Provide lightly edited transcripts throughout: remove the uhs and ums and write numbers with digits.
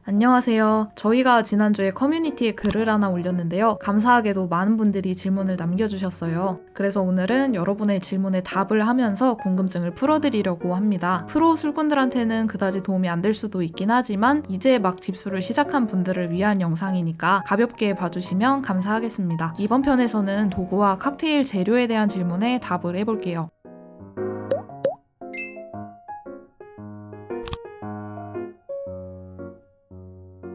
안녕하세요. 저희가 지난주에 커뮤니티에 글을 하나 올렸는데요. 감사하게도 많은 분들이 질문을 남겨주셨어요. 그래서 오늘은 여러분의 질문에 답을 하면서 궁금증을 풀어드리려고 합니다. 프로 술꾼들한테는 그다지 도움이 안 될 수도 있긴 하지만 이제 막 집수를 시작한 분들을 위한 영상이니까 가볍게 봐주시면 감사하겠습니다. 이번 편에서는 도구와 칵테일 재료에 대한 질문에 답을 해볼게요.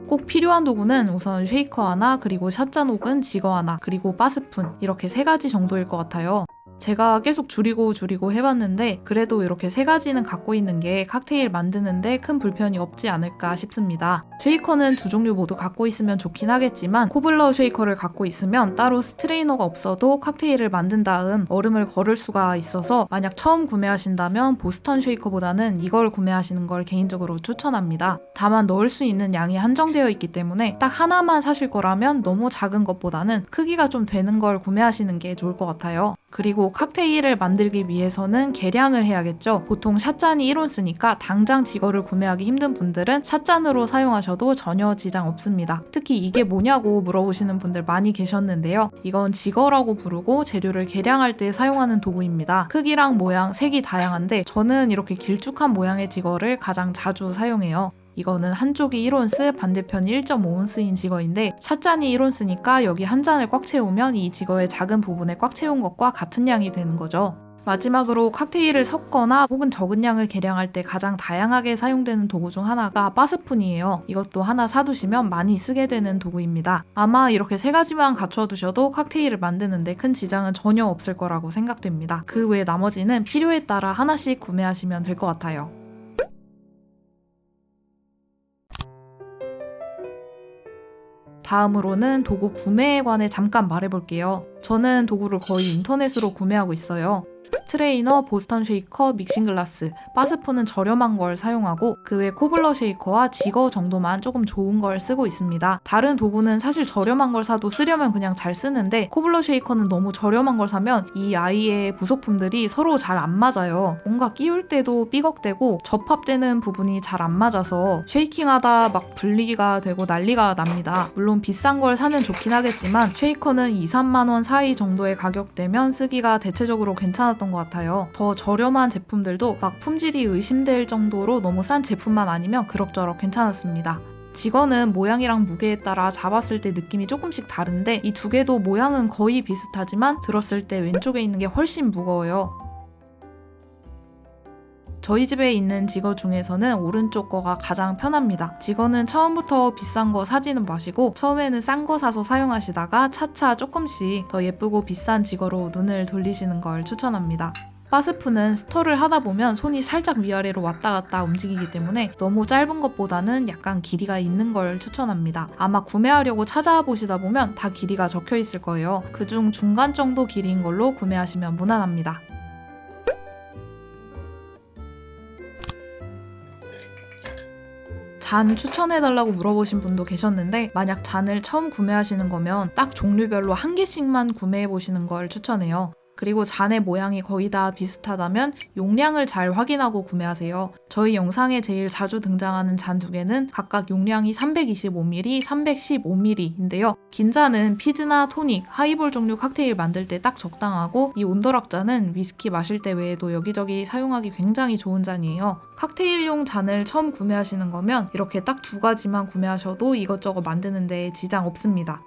꼭 필요한 도구는 우선 쉐이커 하나, 그리고 샷잔 혹은 지거 하나, 그리고 바스푼 이렇게 3가지 정도일 것 같아요. 제가 계속 줄이고 해봤는데 그래도 이렇게 3가지는 갖고 있는 게 칵테일 만드는데 큰 불편이 없지 않을까 싶습니다. 쉐이커는 2종류 모두 갖고 있으면 좋긴 하겠지만 코블러 쉐이커를 갖고 있으면 따로 스트레이너가 없어도 칵테일을 만든 다음 얼음을 거를 수가 있어서 만약 처음 구매하신다면 보스턴 쉐이커보다는 이걸 구매하시는 걸 개인적으로 추천합니다. 다만 넣을 수 있는 양이 한정되어 있기 때문에 딱 하나만 사실 거라면 너무 작은 것보다는 크기가 좀 되는 걸 구매하시는 게 좋을 것 같아요. 그리고 칵테일을 만들기 위해서는 계량을 해야겠죠. 보통 샷잔이 1온스니까 당장 지거를 구매하기 힘든 분들은 샷잔으로 사용하셔도 전혀 지장 없습니다. 특히 이게 뭐냐고 물어보시는 분들 많이 계셨는데요. 이건 지거라고 부르고 재료를 계량할 때 사용하는 도구입니다. 크기랑 모양, 색이 다양한데 저는 이렇게 길쭉한 모양의 지거를 가장 자주 사용해요. 이거는 한쪽이 1온스, 반대편이 1.5온스인 지거인데 샷잔이 1온스니까 여기 한 잔을 꽉 채우면 이 지거의 작은 부분에 꽉 채운 것과 같은 양이 되는 거죠. 마지막으로 칵테일을 섞거나 혹은 적은 양을 계량할 때 가장 다양하게 사용되는 도구 중 하나가 바스푼이에요. 이것도 하나 사두시면 많이 쓰게 되는 도구입니다. 아마 이렇게 3가지만 갖춰두셔도 칵테일을 만드는데 큰 지장은 전혀 없을 거라고 생각됩니다. 그 외 나머지는 필요에 따라 하나씩 구매하시면 될 것 같아요. 다음으로는 도구 구매에 관해 잠깐 말해볼게요. 저는 도구를 거의 인터넷으로 구매하고 있어요. 스트레이너, 보스턴 쉐이커, 믹싱글라스, 바스푼은 저렴한 걸 사용하고 그 외 코블러 쉐이커와 지거 정도만 조금 좋은 걸 쓰고 있습니다. 다른 도구는 사실 저렴한 걸 사도 쓰려면 그냥 잘 쓰는데 코블러 쉐이커는 너무 저렴한 걸 사면 이 아이의 부속품들이 서로 잘 안 맞아요. 뭔가 끼울 때도 삐걱대고 접합되는 부분이 잘 안 맞아서 쉐이킹하다 막 분리가 되고 난리가 납니다. 물론 비싼 걸 사면 좋긴 하겠지만 쉐이커는 2, 3만 원 사이 정도의 가격대면 쓰기가 대체적으로 괜찮았던 것 같아요. 더 저렴한 제품들도 막 품질이 의심될 정도로 너무 싼 제품만 아니면 그럭저럭 괜찮았습니다. 지거는 모양이랑 무게에 따라 잡았을 때 느낌이 조금씩 다른데 이 두 개도 모양은 거의 비슷하지만 들었을 때 왼쪽에 있는 게 훨씬 무거워요. 저희 집에 있는 지거 중에서는 오른쪽 거가 가장 편합니다. 지거는 처음부터 비싼 거 사지는 마시고 처음에는 싼 거 사서 사용하시다가 차차 조금씩 더 예쁘고 비싼 지거로 눈을 돌리시는 걸 추천합니다. 바스푼은 스터를 하다 보면 손이 살짝 위아래로 왔다 갔다 움직이기 때문에 너무 짧은 것보다는 약간 길이가 있는 걸 추천합니다. 아마 구매하려고 찾아보시다 보면 다 길이가 적혀 있을 거예요. 그중 중간 정도 길이인 걸로 구매하시면 무난합니다. 잔 추천해달라고 물어보신 분도 계셨는데 만약 잔을 처음 구매하시는 거면 딱 종류별로 한 개씩만 구매해보시는 걸 추천해요. 그리고 잔의 모양이 거의 다 비슷하다면 용량을 잘 확인하고 구매하세요. 저희 영상에 제일 자주 등장하는 잔 2개는 각각 용량이 325ml, 315ml인데요. 긴 잔은 피즈나 토닉, 하이볼 종류 칵테일 만들 때 딱 적당하고 이 온더락 잔은 위스키 마실 때 외에도 여기저기 사용하기 굉장히 좋은 잔이에요. 칵테일용 잔을 처음 구매하시는 거면 이렇게 딱 2가지만 구매하셔도 이것저것 만드는 데 지장 없습니다.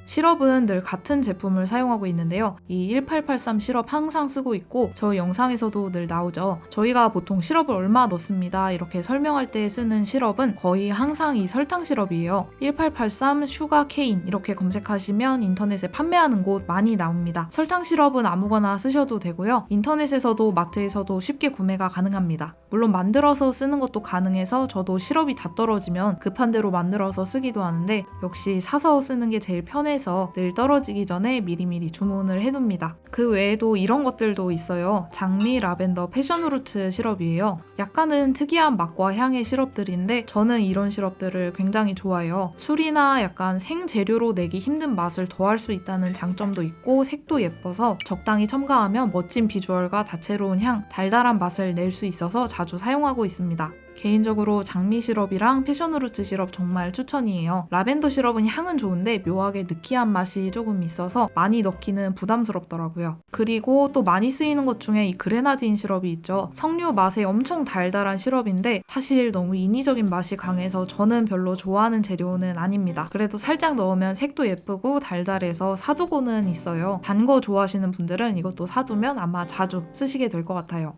시럽은 늘 같은 제품을 사용하고 있는데요. 이 1883 시럽 항상 쓰고 있고 저희 영상에서도 늘 나오죠. 저희가 보통 시럽을 얼마 넣습니다 이렇게 설명할 때 쓰는 시럽은 거의 항상 이 설탕 시럽이에요. 1883 슈가 케인 이렇게 검색하시면 인터넷에 판매하는 곳 많이 나옵니다. 설탕 시럽은 아무거나 쓰셔도 되고요. 인터넷에서도 마트에서도 쉽게 구매가 가능합니다. 물론 만들어서 쓰는 것도 가능해서 저도 시럽이 다 떨어지면 급한 대로 만들어서 쓰기도 하는데 역시 사서 쓰는 게 제일 편해서 해서 늘 떨어지기 전에 미리미리 주문을 해둡니다. 그 외에도 이런 것들도 있어요. 장미, 라벤더, 패션후르츠 시럽이에요. 약간은 특이한 맛과 향의 시럽들인데 저는 이런 시럽들을 굉장히 좋아해요. 술이나 약간 생재료로 내기 힘든 맛을 더할 수 있다는 장점도 있고 색도 예뻐서 적당히 첨가하면 멋진 비주얼과 다채로운 향, 달달한 맛을 낼 수 있어서 자주 사용하고 있습니다. 개인적으로 장미 시럽이랑 패션후르츠 시럽 정말 추천이에요. 라벤더 시럽은 향은 좋은데 묘하게 느끼한 맛이 조금 있어서 많이 넣기는 부담스럽더라고요. 그리고 또 많이 쓰이는 것 중에 이 그레나딘 시럽이 있죠. 석류 맛에 엄청 달달한 시럽인데 사실 너무 인위적인 맛이 강해서 저는 별로 좋아하는 재료는 아닙니다. 그래도 살짝 넣으면 색도 예쁘고 달달해서 사두고는 있어요. 단 거 좋아하시는 분들은 이것도 사두면 아마 자주 쓰시게 될 것 같아요.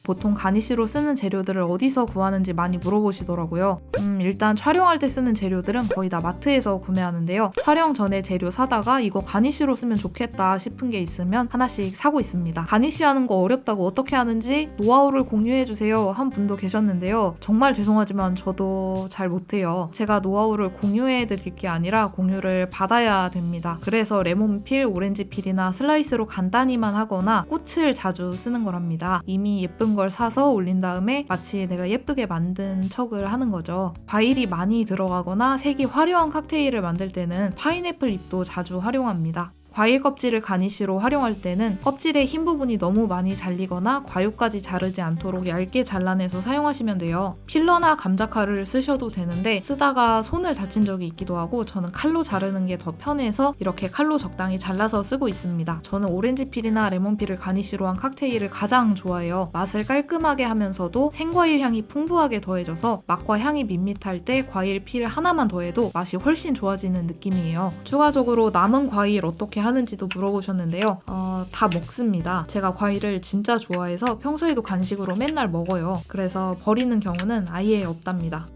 보통 가니쉬로 쓰는 재료들을 어디서 구하는지 많이 물어보시더라고요. 일단 촬영할 때 쓰는 재료들은 거의 다 마트에서 구매하는데요. 촬영 전에 재료 사다가 이거 가니쉬로 쓰면 좋겠다 싶은 게 있으면 하나씩 사고 있습니다. 가니쉬 하는 거 어렵다고 어떻게 하는지 노하우를 공유해주세요 한 분도 계셨는데요. 정말 죄송하지만 저도 잘 못해요. 제가 노하우를 공유해드릴 게 아니라 공유를 받아야 됩니다. 그래서 레몬필, 오렌지필이나 슬라이스로 간단히만 하거나 꽃을 자주 쓰는 거랍니다. 이미 예쁜 걸 사서 올린 다음에 마치 내가 예쁘게 만든 척을 하는 거죠. 과일이 많이 들어가거나 색이 화려한 칵테일을 만들 때는 파인애플 잎도 자주 활용합니다. 과일 껍질을 가니쉬로 활용할 때는 껍질의 흰 부분이 너무 많이 잘리거나 과육까지 자르지 않도록 얇게 잘라내서 사용하시면 돼요. 필러나 감자칼을 쓰셔도 되는데 쓰다가 손을 다친 적이 있기도 하고 저는 칼로 자르는 게 더 편해서 이렇게 칼로 적당히 잘라서 쓰고 있습니다. 저는 오렌지필이나 레몬필을 가니쉬로 한 칵테일을 가장 좋아해요. 맛을 깔끔하게 하면서도 생과일 향이 풍부하게 더해져서 맛과 향이 밋밋할 때 과일 필 하나만 더해도 맛이 훨씬 좋아지는 느낌이에요. 추가적으로 남은 과일 어떻게 하는지도 물어보셨는데요. 다 먹습니다. 제가 과일을 진짜 좋아해서 평소에도 간식으로 맨날 먹어요. 그래서 버리는 경우는 아예 없답니다.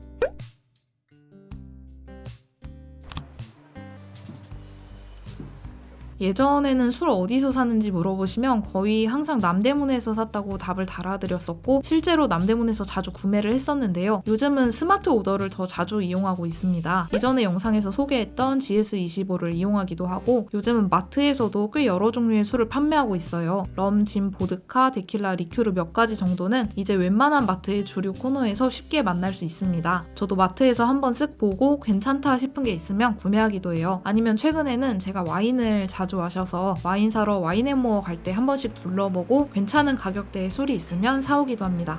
예전에는 술 어디서 사는지 물어보시면 거의 항상 남대문에서 샀다고 답을 달아드렸었고 실제로 남대문에서 자주 구매를 했었는데요. 요즘은 스마트 오더를 더 자주 이용하고 있습니다. 이전에 영상에서 소개했던 GS25를 이용하기도 하고 요즘은 마트에서도 꽤 여러 종류의 술을 판매하고 있어요. 럼, 진, 보드카, 데킬라, 리큐르 몇 가지 정도는 이제 웬만한 마트의 주류 코너에서 쉽게 만날 수 있습니다. 저도 마트에서 한번 쓱 보고 괜찮다 싶은 게 있으면 구매하기도 해요. 아니면 최근에는 제가 와인을 자주 마셔서 와인 사러 와인앤모어 갈 때 한 번씩 둘러보고 괜찮은 가격대의 술이 있으면 사오기도 합니다.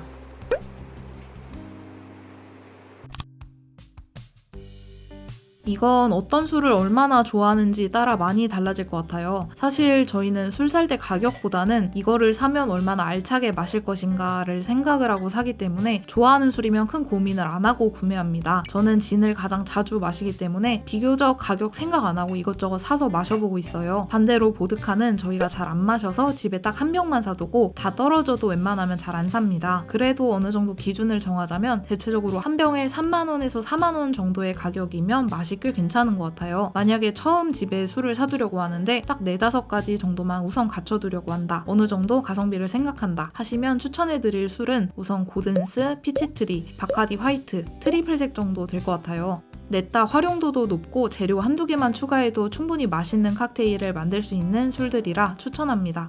이건 어떤 술을 얼마나 좋아하는지 따라 많이 달라질 것 같아요. 사실 저희는 술 살 때 가격보다는 이거를 사면 얼마나 알차게 마실 것인가를 생각을 하고 사기 때문에 좋아하는 술이면 큰 고민을 안 하고 구매합니다. 저는 진을 가장 자주 마시기 때문에 비교적 가격 생각 안 하고 이것저것 사서 마셔보고 있어요. 반대로 보드카는 저희가 잘 안 마셔서 집에 딱 한 병만 사두고 다 떨어져도 웬만하면 잘 안 삽니다. 그래도 어느 정도 기준을 정하자면 대체적으로 한 병에 3만 원에서 4만 원 정도의 가격이면 맛이 꽤 괜찮은 것 같아요. 만약에 처음 집에 술을 사두려고 하는데 딱 4-5가지 정도만 우선 갖춰두려고 한다. 어느 정도 가성비를 생각한다 하시면 추천해드릴 술은 우선 고든스, 피치트리, 바카디 화이트, 트리플색 정도 될 것 같아요. 냈다 활용도도 높고 재료 한두 개만 추가해도 충분히 맛있는 칵테일을 만들 수 있는 술들이라 추천합니다.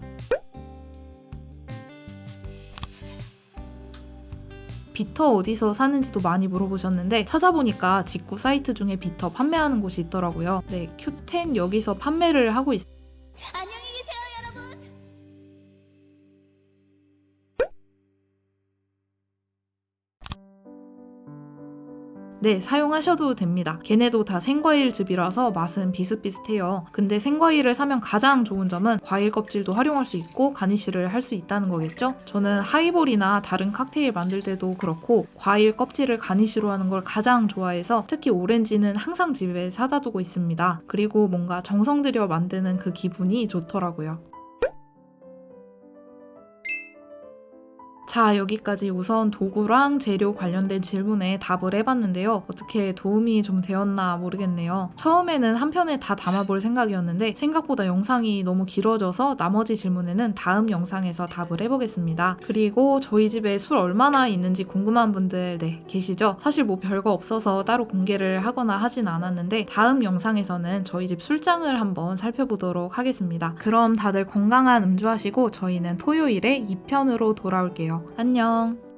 비터 어디서 사는지도 많이 물어보셨는데 찾아보니까 직구 사이트 중에 비터 판매하는 곳이 있더라고요. 네, Q10 여기서 판매를 하고 있어요. 안녕히 계세요, 여러분. 네, 사용하셔도 됩니다. 걔네도 다 생과일즙이라서 맛은 비슷비슷해요. 근데 생과일을 사면 가장 좋은 점은 과일 껍질도 활용할 수 있고 가니쉬를 할 수 있다는 거겠죠? 저는 하이볼이나 다른 칵테일 만들 때도 그렇고 과일 껍질을 가니쉬로 하는 걸 가장 좋아해서 특히 오렌지는 항상 집에 사다 두고 있습니다. 그리고 뭔가 정성 들여 만드는 그 기분이 좋더라고요. 자, 여기까지 우선 도구랑 재료 관련된 질문에 답을 해봤는데요. 어떻게 도움이 좀 되었나 모르겠네요. 처음에는 한 편에 다 담아볼 생각이었는데 생각보다 영상이 너무 길어져서 나머지 질문에는 다음 영상에서 답을 해보겠습니다. 그리고 저희 집에 술 얼마나 있는지 궁금한 분들 계시죠? 사실 뭐 별거 없어서 따로 공개를 하거나 하진 않았는데 다음 영상에서는 저희 집 술장을 한번 살펴보도록 하겠습니다. 그럼 다들 건강한 음주하시고 저희는 토요일에 2편으로 돌아올게요. 안녕.